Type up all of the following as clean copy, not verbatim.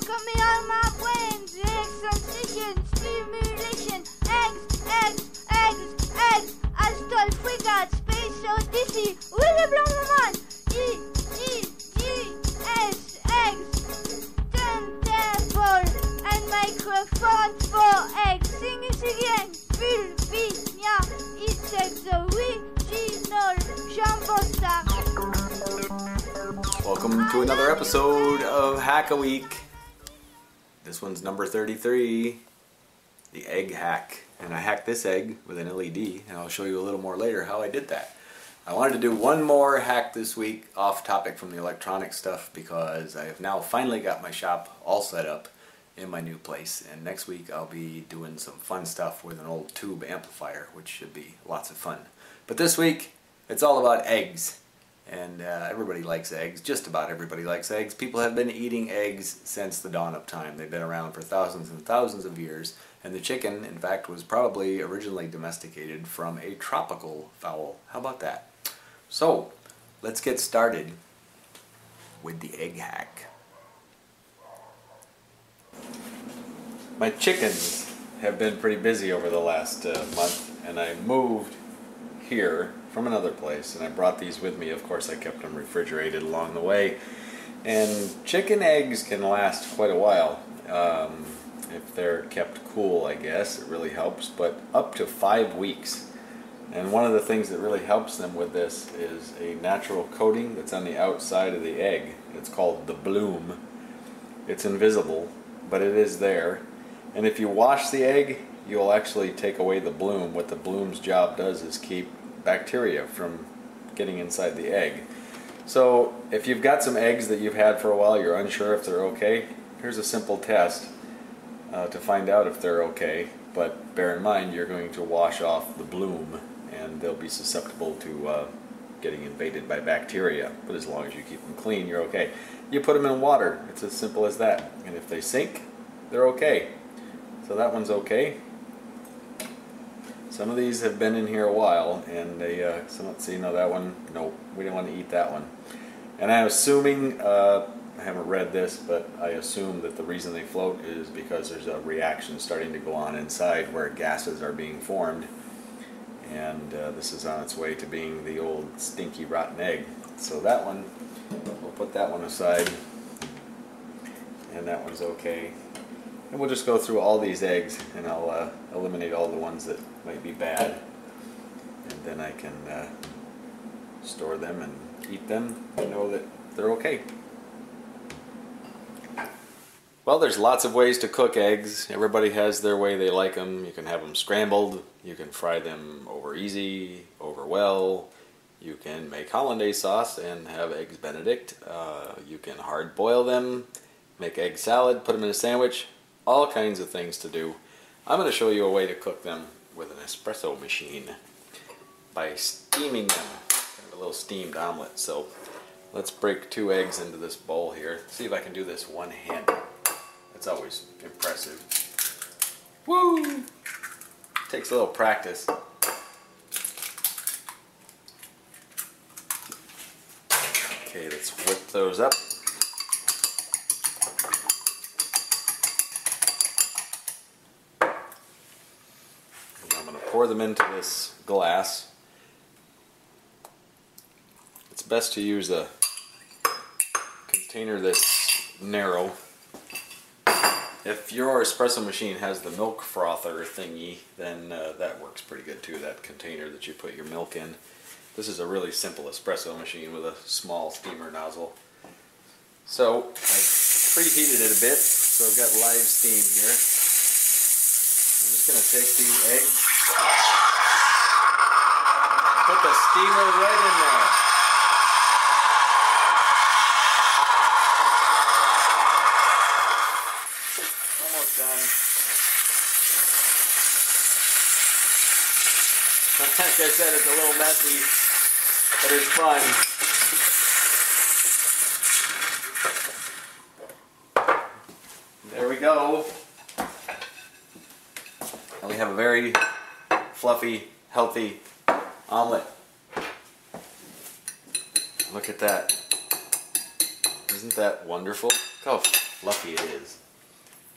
coming out of my brains. Sensation, stimulation, eggs. I stole frigate, space odyssey, really blow my mind. E-E-G-S, eggs, turntable, and microphone for eggs. Sing it again. Vulvinia, it's the original Jumbo Star. Welcome to another episode of Hack a Week. This one's number 33, the egg hack. And I hacked this egg with an LED, and I'll show you a little more later how I did that. I wanted to do one more hack this week off topic from the electronic stuff because I have now finally got my shop all set up in my new place. And next week I'll be doing some fun stuff with an old tube amplifier, which should be lots of fun. But this week it's all about eggs. And everybody likes eggs. Just about everybody likes eggs. People have been eating eggs since the dawn of time. They've been around for thousands and thousands of years. And the chicken, in fact, was probably originally domesticated from a tropical fowl. How about that? So, let's get started with the egg hack. My chickens have been pretty busy over the last month, and I moved here from another place, and I brought these with me. Of course, I kept them refrigerated along the way. And chicken eggs can last quite a while. If they're kept cool, I guess, it really helps, but up to 5 weeks. And one of the things that really helps them with this is a natural coating that's on the outside of the egg. It's called the bloom. It's invisible, but it is there. And if you wash the egg, you'll actually take away the bloom. What the bloom's job does is keep bacteria from getting inside the egg. So if you've got some eggs that you've had for a while, you're unsure if they're okay, here's a simple test to find out if they're okay. But bear in mind, you're going to wash off the bloom and they'll be susceptible to getting invaded by bacteria. But as long as you keep them clean, you're okay. You put them in water. It's as simple as that. And if they sink, they're okay. So that one's okay. Some of these have been in here a while, and they, so let's see, no, that one, no, we don't want to eat that one. And I'm assuming, I haven't read this, but I assume that the reason they float is because there's a reaction starting to go on inside where gases are being formed. And this is on its way to being the old stinky rotten egg. So that one, we'll put that one aside. And that one's okay. And we'll just go through all these eggs, and I'll eliminate all the ones that might be bad. And then I can store them and eat them and know that they're okay. Well, there's lots of ways to cook eggs. Everybody has their way they like them. You can have them scrambled. You can fry them over easy, over well. You can make hollandaise sauce and have eggs benedict. You can hard boil them, make egg salad, put them in a sandwich. All kinds of things to do. I'm going to show you a way to cook them with an espresso machine by steaming them. Kind of a little steamed omelet. So let's break 2 eggs into this bowl here. See if I can do this one-handed. That's always impressive. Woo! Takes a little practice. Okay, let's whip those up. Pour them into this glass. It's best to use a container that's narrow. If your espresso machine has the milk frother thingy, then that works pretty good too, that container that you put your milk in. This is a really simple espresso machine with a small steamer nozzle. So I've preheated it a bit, so I've got live steam here. I'm just going to take the eggs, put the steamer right in there. Almost done. Like I said, it's a little messy, but it's fun. There we go. And we have a very fluffy, healthy omelet. Look at that. Isn't that wonderful? Go. fluffy it is.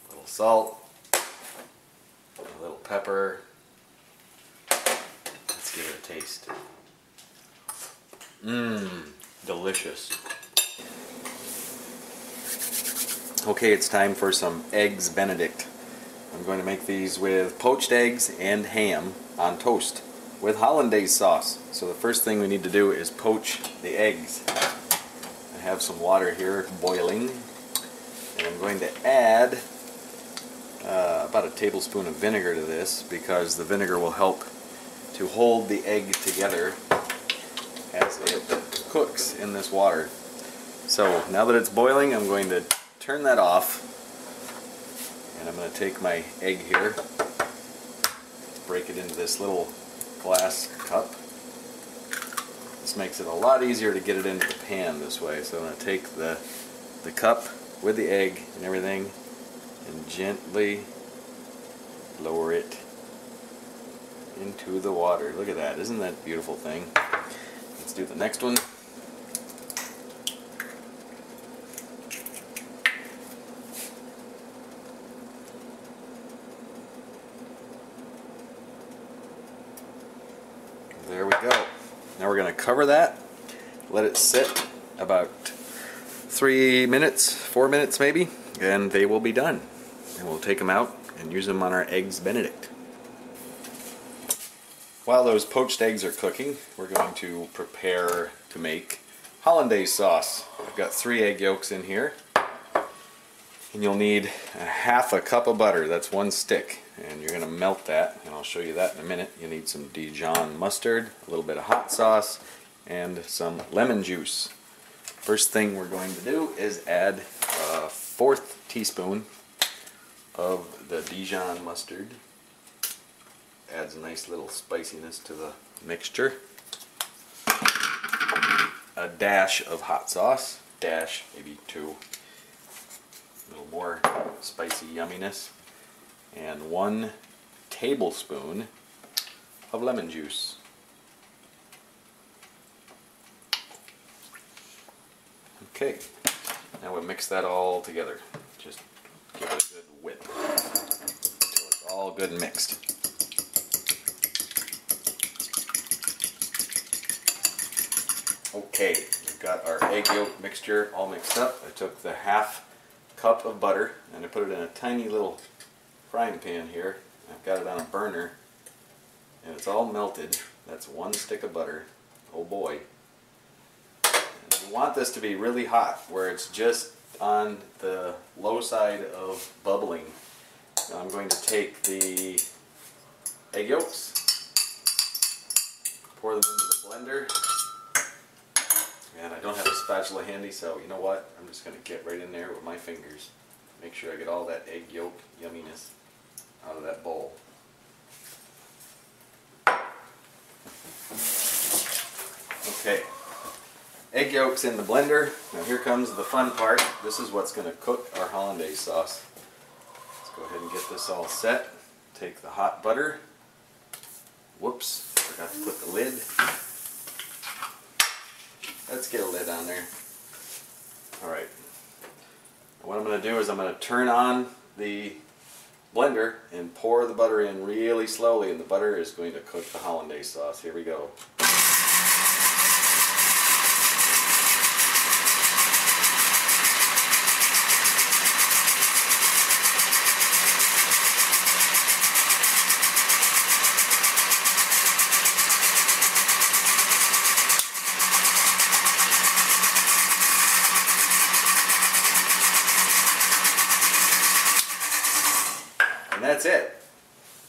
A little salt, a little pepper. Let's give it a taste. Mmm, delicious. Okay, it's time for some eggs benedict. I'm going to make these with poached eggs and ham on toast with hollandaise sauce. So the first thing we need to do is poach the eggs. I have some water here boiling, and I'm going to add about a tablespoon of vinegar to this because the vinegar will help to hold the egg together as it cooks in this water. So now that it's boiling, I'm going to turn that off, and I'm going to take my egg here, break it into this little glass cup. This makes it a lot easier to get it into the pan this way. So I'm going to take the cup with the egg and everything and gently lower it into the water. Look at that. Isn't that a beautiful thing? Let's do the next one. There we go. Now we're going to cover that, let it sit about 3 minutes, 4 minutes maybe, and they will be done. And we'll take them out and use them on our eggs benedict. While those poached eggs are cooking, we're going to prepare to make hollandaise sauce. I've got 3 egg yolks in here, and you'll need a half a cup of butter. That's 1 stick, and you're going to melt that, and I'll show you that in a minute. You need some Dijon mustard, a little bit of hot sauce, and some lemon juice. First thing we're going to do is add a 1/4 teaspoon of the Dijon mustard. Adds a nice little spiciness to the mixture. A dash of hot sauce, dash, maybe 2. A little more spicy yumminess. And 1 tablespoon of lemon juice. Okay, now we'll mix that all together. Just give it a good whip until it's all good and mixed. Okay, we've got our egg yolk mixture all mixed up. I took the half cup of butter and I put it in a tiny little frying pan here. I've got it on a burner and it's all melted. That's 1 stick of butter. Oh boy. And you want this to be really hot where it's just on the low side of bubbling. Now I'm going to take the egg yolks, pour them into the blender. And I don't have a spatula handy, so you know what? I'm just going to get right in there with my fingers. Make sure I get all that egg yolk yumminess out of that bowl. Okay, egg yolks in the blender. Now here comes the fun part. This is what's going to cook our hollandaise sauce. Let's go ahead and get this all set. Take the hot butter. Whoops, forgot to put the lid. Let's get a lid on there. Alright. What I'm going to do is I'm going to turn on the blender and pour the butter in really slowly, and the butter is going to cook the hollandaise sauce. Here we go. And that's it.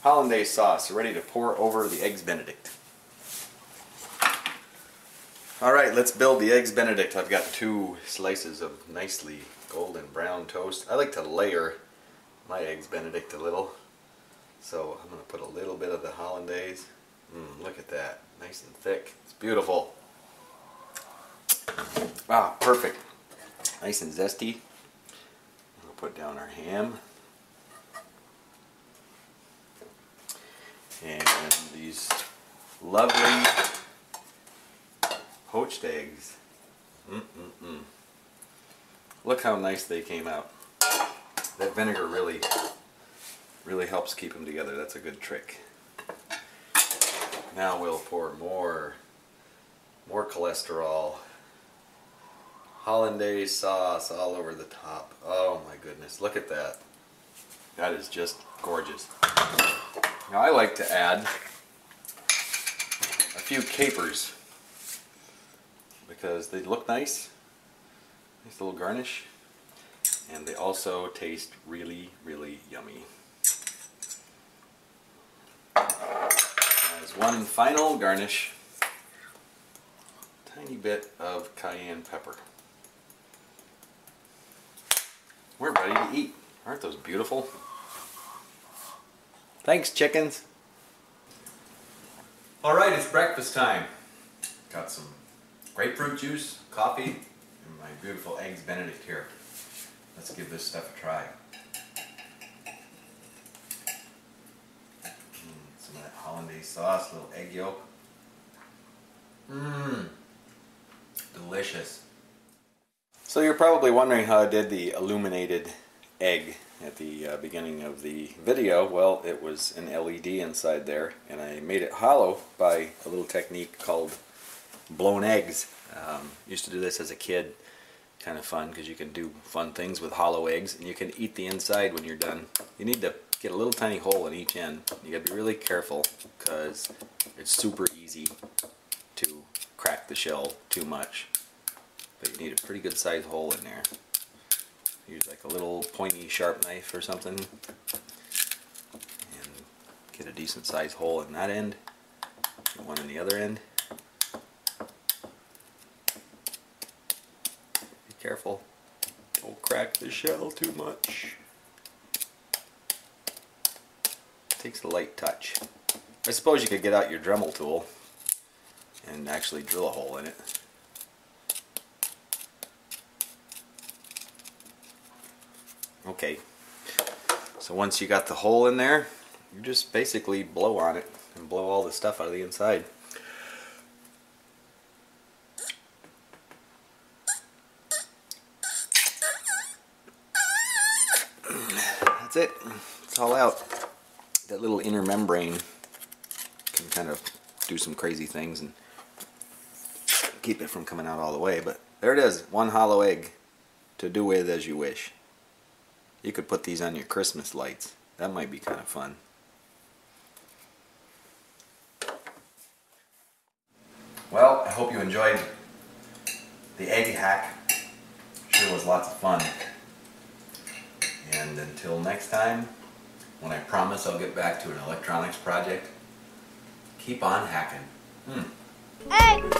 Hollandaise sauce ready to pour over the eggs benedict. Alright, let's build the eggs benedict. I've got 2 slices of nicely golden brown toast. I like to layer my eggs benedict a little. So I'm going to put a little bit of the hollandaise. Look at that. Nice and thick. It's beautiful. Ah, perfect. Nice and zesty. We'll put down our ham. And these lovely poached eggs. Look how nice they came out. That vinegar really helps keep them together. That's a good trick. Now we'll pour more cholesterol, hollandaise sauce all over the top. Oh my goodness, look at that. That is just gorgeous. Now I like to add a few capers because they look nice. Nice little garnish. And they also taste really, really yummy. As one final garnish, tiny bit of cayenne pepper. We're ready to eat. Aren't those beautiful? Thanks, chickens. All right, it's breakfast time. Got some grapefruit juice, coffee, and my beautiful eggs benedict here. Let's give this stuff a try. Some of that hollandaise sauce, little egg yolk. Mmm, delicious. So you're probably wondering how I did the illuminated egg at the beginning of the video. Well, it was an LED inside there, and I made it hollow by a little technique called blown eggs. Used to do this as a kid. Kind of fun because you can do fun things with hollow eggs, and you can eat the inside when you're done. You need to get a little tiny hole in each end. You got to be really careful because it's super easy to crack the shell too much. But you need a pretty good sized hole in there. Use like a little pointy sharp knife or something and get a decent sized hole in that end and one in the other end. Be careful, don't crack the shell too much. Takes a light touch. I suppose you could get out your Dremel tool and actually drill a hole in it. Okay, so once you got the hole in there, you just basically blow on it and blow all the stuff out of the inside. That's it. It's all out. That little inner membrane can kind of do some crazy things and keep it from coming out all the way, but there it is, one hollow egg to do with as you wish. You could put these on your Christmas lights. That might be kind of fun. Well, I hope you enjoyed the egg hack. Sure was lots of fun. And until next time, when I promise I'll get back to an electronics project, keep on hacking. Eggs,